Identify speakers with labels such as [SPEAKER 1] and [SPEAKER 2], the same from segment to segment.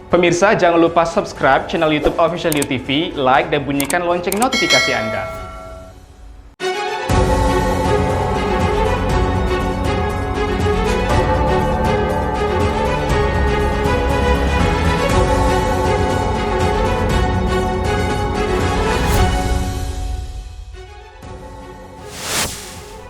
[SPEAKER 1] Pemirsa, jangan lupa subscribe channel YouTube Official UTV, like dan bunyikan lonceng notifikasi Anda.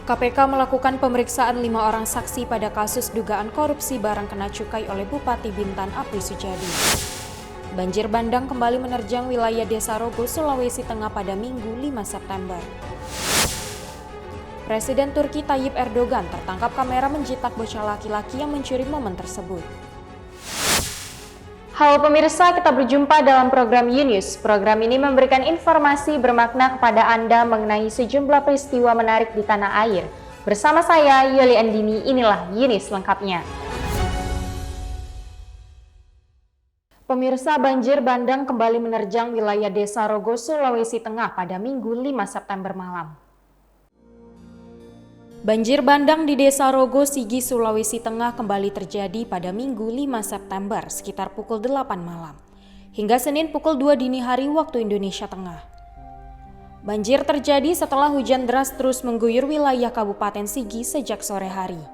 [SPEAKER 2] KPK melakukan pemeriksaan 5 orang saksi pada kasus dugaan korupsi barang kena cukai oleh Bupati Bintan Apri Sujadi. Banjir bandang kembali menerjang wilayah Desa Rogo, Sulawesi Tengah pada Minggu 5 September. Presiden Turki Tayyip Erdogan tertangkap kamera menjitak bocah laki-laki yang mencuri momen tersebut. Halo pemirsa, kita berjumpa dalam program Yunus. Program ini memberikan informasi bermakna kepada Anda mengenai sejumlah peristiwa menarik di tanah air. Bersama saya, Yuli Andini, inilah Yunus lengkapnya. Pemirsa, banjir bandang kembali menerjang wilayah Desa Rogo, Sulawesi Tengah pada Minggu 5 September malam. Banjir bandang di Desa Rogo, Sigi, Sulawesi Tengah kembali terjadi pada Minggu 5 September sekitar pukul 8 malam hingga Senin pukul 2 dini hari waktu Indonesia Tengah. Banjir terjadi setelah hujan deras terus mengguyur wilayah Kabupaten Sigi sejak sore hari.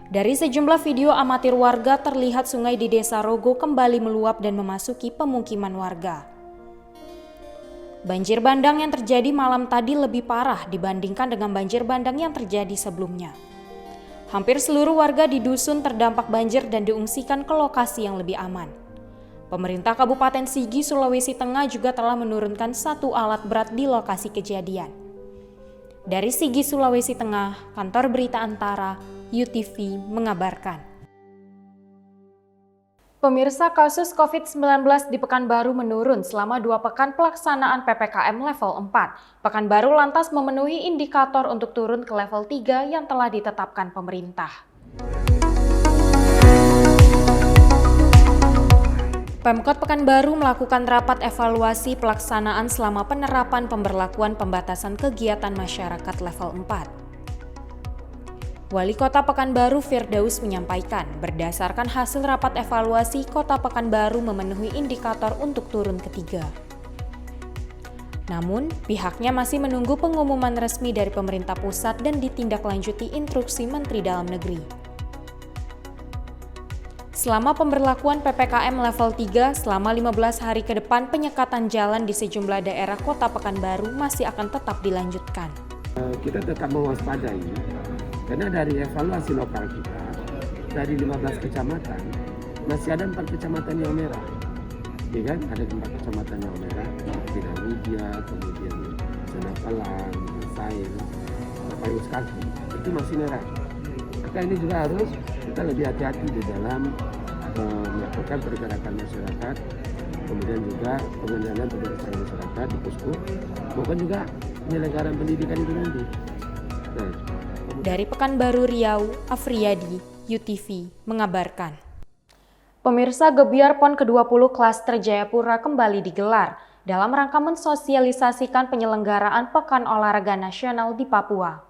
[SPEAKER 2] Dari sejumlah video amatir warga terlihat sungai di Desa Rogo kembali meluap dan memasuki pemukiman warga. Banjir bandang yang terjadi malam tadi lebih parah dibandingkan dengan banjir bandang yang terjadi sebelumnya. Hampir seluruh warga di dusun terdampak banjir dan diungsikan ke lokasi yang lebih aman. Pemerintah Kabupaten Sigi, Sulawesi Tengah juga telah menurunkan 1 alat berat di lokasi kejadian. Dari Sigi, Sulawesi Tengah, Kantor Berita Antara, UTV mengabarkan. Pemirsa, kasus COVID-19 di Pekanbaru menurun selama 2 pekan pelaksanaan PPKM level 4. Pekanbaru lantas memenuhi indikator untuk turun ke level 3 yang telah ditetapkan pemerintah. Pemkot Pekanbaru melakukan rapat evaluasi pelaksanaan selama penerapan pemberlakuan pembatasan kegiatan masyarakat level 4. Wali Kota Pekanbaru Firdaus menyampaikan, berdasarkan hasil rapat evaluasi, Kota Pekanbaru memenuhi indikator untuk turun ke-3. Namun, pihaknya masih menunggu pengumuman resmi dari pemerintah pusat dan ditindaklanjuti instruksi Menteri Dalam Negeri. Selama pemberlakuan PPKM level 3, selama 15 hari ke depan, penyekatan jalan di sejumlah daerah Kota Pekanbaru masih akan tetap dilanjutkan.
[SPEAKER 3] Kita tetap mewaspadai. Karena dari evaluasi lokal kita, dari 15 kecamatan, masih ada 4 kecamatan yang merah. Ya kan? Ada 4 kecamatan yang merah, Sidawidya, kemudian Senapalang, Sail, Payus Kaki, itu masih merah. Maka ini juga harus kita lebih hati-hati di dalam melakukan pergerakan masyarakat, kemudian juga pengendalian pemberdayaan masyarakat di posko, maupun juga penyelenggaraan pendidikan itu nanti. Nah,
[SPEAKER 2] dari Pekanbaru Riau, Afriyadi, UTV mengabarkan. Pemirsa, Gebiar PON ke-20 Klaster Jayapura kembali digelar dalam rangka mensosialisasikan penyelenggaraan Pekan Olahraga Nasional di Papua.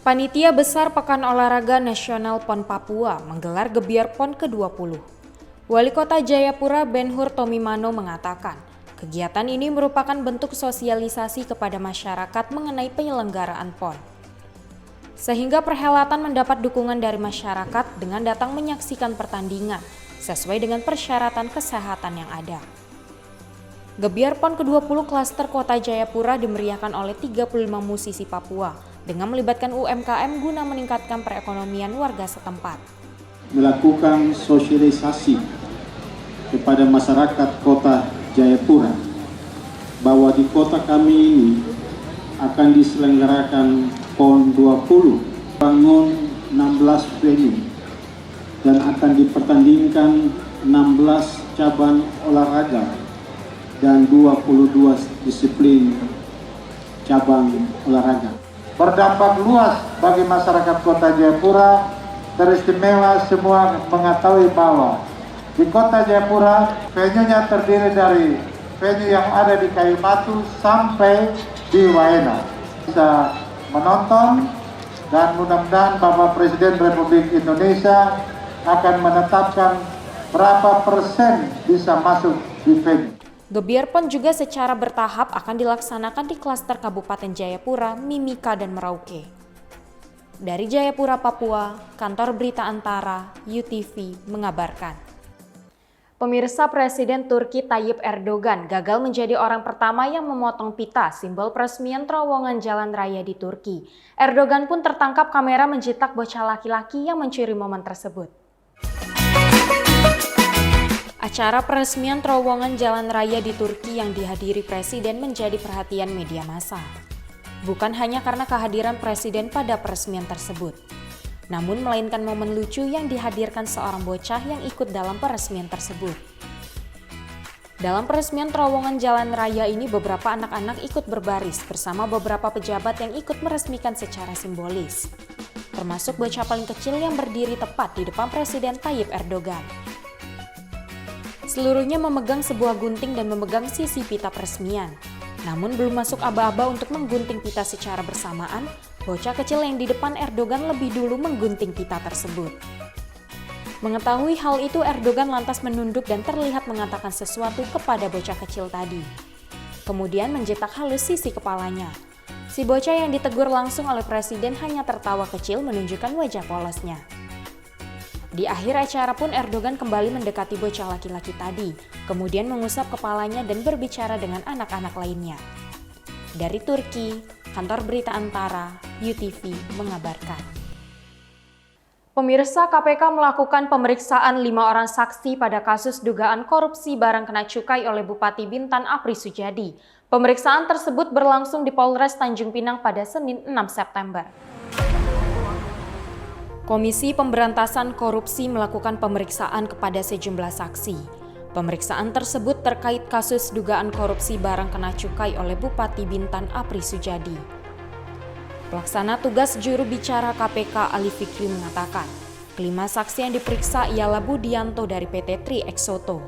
[SPEAKER 2] Panitia Besar Pekan Olahraga Nasional PON Papua menggelar Gebiar PON ke-20. Wali Kota Jayapura Ben-Hur Tomimano mengatakan, kegiatan ini merupakan bentuk sosialisasi kepada masyarakat mengenai penyelenggaraan PON. Sehingga perhelatan mendapat dukungan dari masyarakat dengan datang menyaksikan pertandingan sesuai dengan persyaratan kesehatan yang ada. Gebiar PON ke-20 Klaster Kota Jayapura dimeriahkan oleh 35 musisi Papua dengan melibatkan UMKM guna meningkatkan perekonomian warga setempat.
[SPEAKER 4] Melakukan sosialisasi kepada masyarakat Kota Jayapura bahwa di kota kami ini akan diselenggarakan PON 20, bangun 16 venue dan akan dipertandingkan 16 cabang olahraga dan 22 disiplin cabang olahraga. Berdampak luas bagi masyarakat Kota Jayapura. Teristimewa semua mengetahui bahwa di Kota Jayapura, venue-nya terdiri dari venue yang ada di Kayu Batu sampai di Waena. Bisa menonton dan mudah-mudahan Bapak Presiden Republik Indonesia akan menetapkan berapa persen bisa masuk di venue.
[SPEAKER 2] Gebiar PON juga secara bertahap akan dilaksanakan di klaster Kabupaten Jayapura, Mimika, dan Merauke. Dari Jayapura, Papua, Kantor Berita Antara, UTV, mengabarkan. Pemirsa, Presiden Turki Tayyip Erdogan gagal menjadi orang pertama yang memotong pita simbol peresmian terowongan jalan raya di Turki. Erdogan pun tertangkap kamera menjitak bocah laki-laki yang mencuri momen tersebut. Acara peresmian terowongan jalan raya di Turki yang dihadiri Presiden menjadi perhatian media massa. Bukan hanya karena kehadiran Presiden pada peresmian tersebut, namun melainkan momen lucu yang dihadirkan seorang bocah yang ikut dalam peresmian tersebut. Dalam peresmian terowongan jalan raya ini, beberapa anak-anak ikut berbaris bersama beberapa pejabat yang ikut meresmikan secara simbolis, termasuk bocah paling kecil yang berdiri tepat di depan Presiden Tayyip Erdogan. Seluruhnya memegang sebuah gunting dan memegang sisi pita peresmian. Namun belum masuk aba-aba untuk menggunting pita secara bersamaan, bocah kecil yang di depan Erdogan lebih dulu menggunting pita tersebut. Mengetahui hal itu, Erdogan lantas menunduk dan terlihat mengatakan sesuatu kepada bocah kecil tadi. Kemudian menjetak halus sisi kepalanya. Si bocah yang ditegur langsung oleh Presiden hanya tertawa kecil menunjukkan wajah polosnya. Di akhir acara pun Erdogan kembali mendekati bocah laki-laki tadi, kemudian mengusap kepalanya dan berbicara dengan anak-anak lainnya. Dari Turki, Kantor Berita Antara, UTV, mengabarkan. Pemirsa, KPK melakukan pemeriksaan 5 orang saksi pada kasus dugaan korupsi barang kena cukai oleh Bupati Bintan Apri Sujadi. Pemeriksaan tersebut berlangsung di Polres Tanjung Pinang pada Senin 6 September. Komisi Pemberantasan Korupsi melakukan pemeriksaan kepada sejumlah saksi. Pemeriksaan tersebut terkait kasus dugaan korupsi barang kena cukai oleh Bupati Bintan Apri Sujadi. Pelaksana tugas juru bicara KPK Ali Fikri mengatakan, kelima saksi yang diperiksa ialah Budianto dari PT Tri Exoto,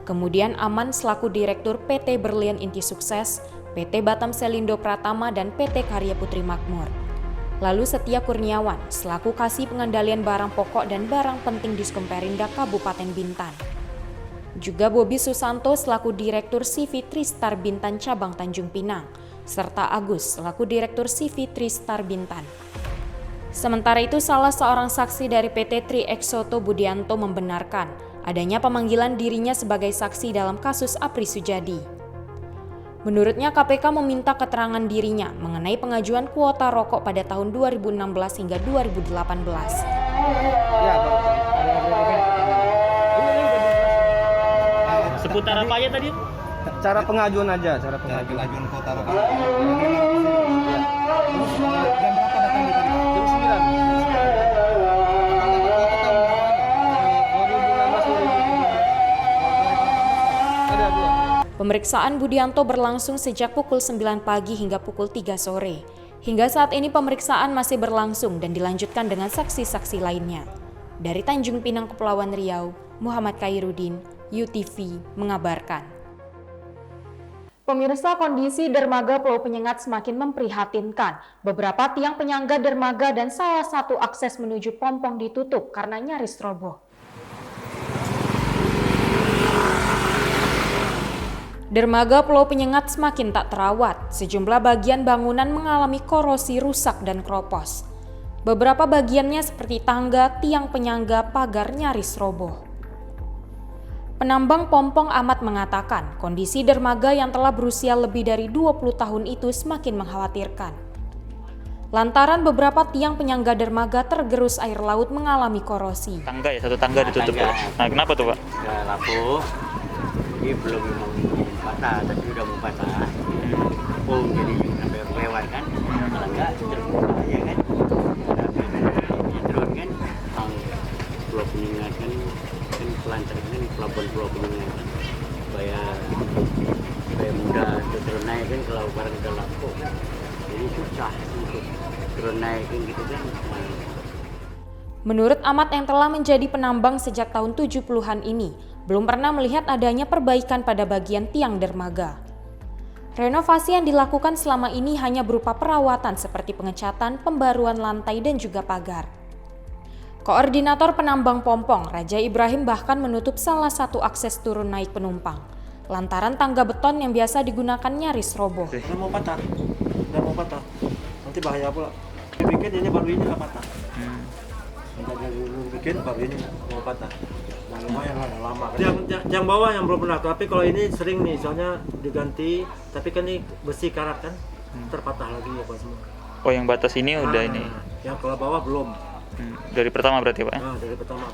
[SPEAKER 2] kemudian Aman selaku Direktur PT Berlian Inti Sukses, PT Batam Selindo Pratama, dan PT Karya Putri Makmur. Lalu Setia Kurniawan selaku Kasih Pengendalian Barang Pokok dan Barang Penting Diskom Perindak Kabupaten Bintan. Juga Bobi Susanto selaku Direktur CV Tristar Bintan Cabang Tanjung Pinang, serta Agus selaku Direktur CV Tristar Bintan. Sementara itu, salah seorang saksi dari PT Tri Exoto, Budianto, membenarkan adanya pemanggilan dirinya sebagai saksi dalam kasus Apri Sujadi. Menurutnya, KPK meminta keterangan dirinya mengenai pengajuan kuota rokok pada tahun 2016 hingga 2018.
[SPEAKER 5] Seputar apa aja tadi?
[SPEAKER 6] Cara pengajuan aja, cara pengajuan kuota rokok. Jam berapa datang di tadi? Jam 9.
[SPEAKER 2] Pemeriksaan Budianto berlangsung sejak pukul 9 pagi hingga pukul 3 sore. Hingga saat ini pemeriksaan masih berlangsung dan dilanjutkan dengan saksi-saksi lainnya. Dari Tanjung Pinang, Kepulauan Riau, Muhammad Khairuddin, UTV, mengabarkan. Pemirsa, kondisi dermaga Pulau Penyengat semakin memprihatinkan. Beberapa tiang penyangga dermaga dan salah satu akses menuju Pompong ditutup karena nyaris roboh. Dermaga Pulau Penyengat semakin tak terawat. Sejumlah bagian bangunan mengalami korosi, rusak, dan kropos. Beberapa bagiannya seperti tangga, tiang penyangga, pagar nyaris roboh. Penambang Pompong Ahmad mengatakan, kondisi dermaga yang telah berusia lebih dari 20 tahun itu semakin mengkhawatirkan. Lantaran beberapa tiang penyangga dermaga tergerus air laut mengalami korosi.
[SPEAKER 5] Tangga ya, satu tangga ditutup. Nah, kenapa tuh, Pak?
[SPEAKER 7] Ya, lapuk. Ini belum patah, tapi udah mau patah. Oh, jadi sampai lewat kan? Kalau enggak terbuka ya kan? Terus kan, Pulau Penyengat kan pelancar kan pelabuhan Pulau Penyengat kan, supaya mudah untuk turun naik kan kalau barang udah lapuk. Jadi susah untuk turun naik kan gitu kan.
[SPEAKER 2] Menurut Ahmad yang telah menjadi penambang sejak tahun 70-an ini, belum pernah melihat adanya perbaikan pada bagian tiang dermaga. Renovasi yang dilakukan selama ini hanya berupa perawatan seperti pengecatan, pembaruan lantai, dan juga pagar. Koordinator penambang Pompong, Raja Ibrahim bahkan menutup salah satu akses turun naik penumpang, lantaran tangga beton yang biasa digunakan nyaris roboh.
[SPEAKER 6] Udah mau patah, nanti bahaya pula. Bikin ini baru ini nggak patah. Bikin baru ini mau patah. Lumayan lama. Yang bawah yang belum pernah, tapi kalau ini sering nih, soalnya diganti. Tapi kan ini besi karat kan, terpatah lagi apa semua.
[SPEAKER 5] Oh, yang batas ini udah ini.
[SPEAKER 6] Yang kalau bawah belum.
[SPEAKER 5] Dari pertama berarti Pak?
[SPEAKER 6] Dari pertama.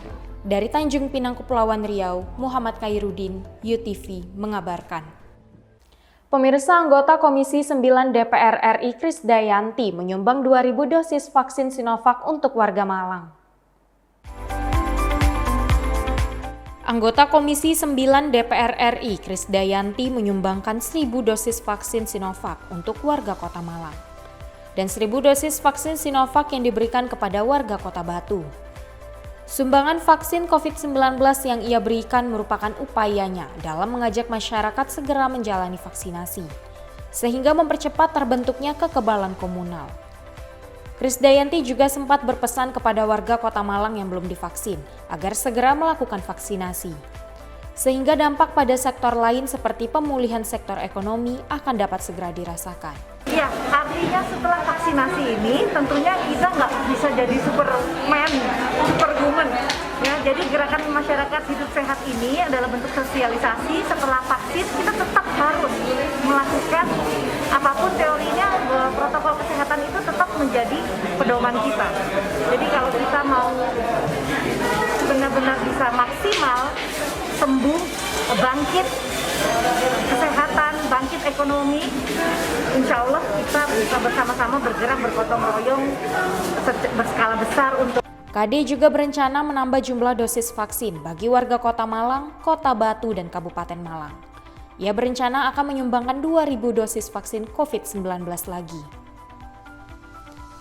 [SPEAKER 2] Dari Tanjung Pinang, Kepulauan Riau, Muhammad Khairuddin, UTV mengabarkan. Pemirsa, anggota Komisi 9 DPR RI Krisdayanti menyumbang 2.000 dosis vaksin Sinovac untuk warga Malang. Anggota Komisi 9 DPR RI Krisdayanti menyumbangkan 1.000 dosis vaksin Sinovac untuk warga Kota Malang dan 1.000 dosis vaksin Sinovac yang diberikan kepada warga Kota Batu. Sumbangan vaksin COVID-19 yang ia berikan merupakan upayanya dalam mengajak masyarakat segera menjalani vaksinasi, sehingga mempercepat terbentuknya kekebalan komunal. Krisdayanti juga sempat berpesan kepada warga Kota Malang yang belum divaksin agar segera melakukan vaksinasi, sehingga dampak pada sektor lain seperti pemulihan sektor ekonomi akan dapat segera dirasakan.
[SPEAKER 8] Ya, artinya setelah vaksinasi ini tentunya kita nggak bisa jadi superman, superwoman. Ya, jadi gerakan masyarakat hidup sehat ini adalah bentuk sosialisasi. Setelah vaksin kita tetap harus melakukan apapun teorinya, protokol kesehatan itu tetap menjadi pedoman kita. Jadi kalau kita mau benar-benar bisa maksimal sembuh, bangkit kesehatan, bangkit ekonomi, insya Allah kita bisa bersama-sama bergerak bergotong royong berskala besar untuk.
[SPEAKER 2] KD juga berencana menambah jumlah dosis vaksin bagi warga Kota Malang, Kota Batu, dan Kabupaten Malang. Ia berencana akan menyumbangkan 2.000 dosis vaksin COVID-19 lagi.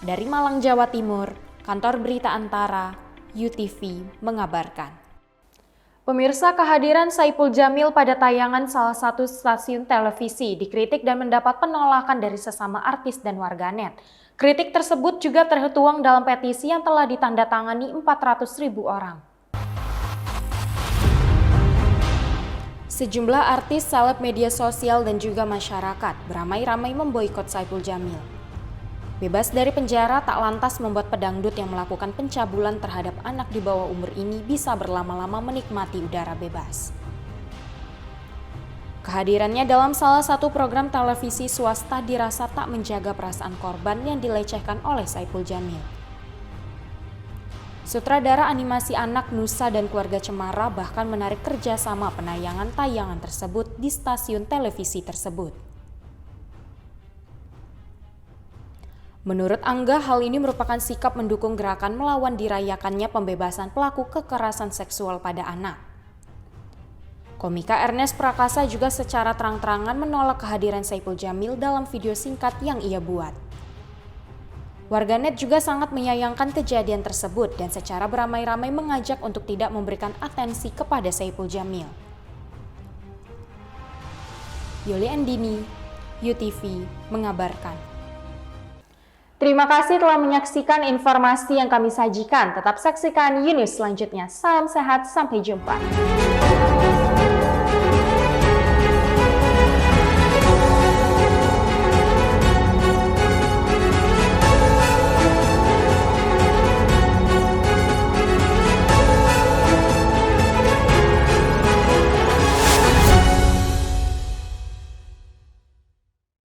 [SPEAKER 2] Dari Malang, Jawa Timur, Kantor Berita Antara, UTV mengabarkan. Pemirsa, kehadiran Saipul Jamil pada tayangan salah satu stasiun televisi dikritik dan mendapat penolakan dari sesama artis dan warganet. Kritik tersebut juga tertuang dalam petisi yang telah ditandatangani 400.000 orang. Sejumlah artis, seleb media sosial, dan juga masyarakat beramai-ramai memboikot Saipul Jamil. Bebas dari penjara tak lantas membuat pedangdut yang melakukan pencabulan terhadap anak di bawah umur ini bisa berlama-lama menikmati udara bebas. Kehadirannya dalam salah satu program televisi swasta dirasa tak menjaga perasaan korban yang dilecehkan oleh Saipul Jamil. Sutradara animasi anak Nusa dan Keluarga Cemara bahkan menarik kerjasama penayangan tayangan tersebut di stasiun televisi tersebut. Menurut Angga, hal ini merupakan sikap mendukung gerakan melawan dirayakannya pembebasan pelaku kekerasan seksual pada anak. Komika Ernest Prakasa juga secara terang-terangan menolak kehadiran Saipul Jamil dalam video singkat yang ia buat. Warganet juga sangat menyayangkan kejadian tersebut dan secara beramai-ramai mengajak untuk tidak memberikan atensi kepada Saipul Jamil. Yuli Andini, UTV mengabarkan. Terima kasih telah menyaksikan informasi yang kami sajikan. Tetap saksikan Yunus selanjutnya. Salam sehat, sampai jumpa.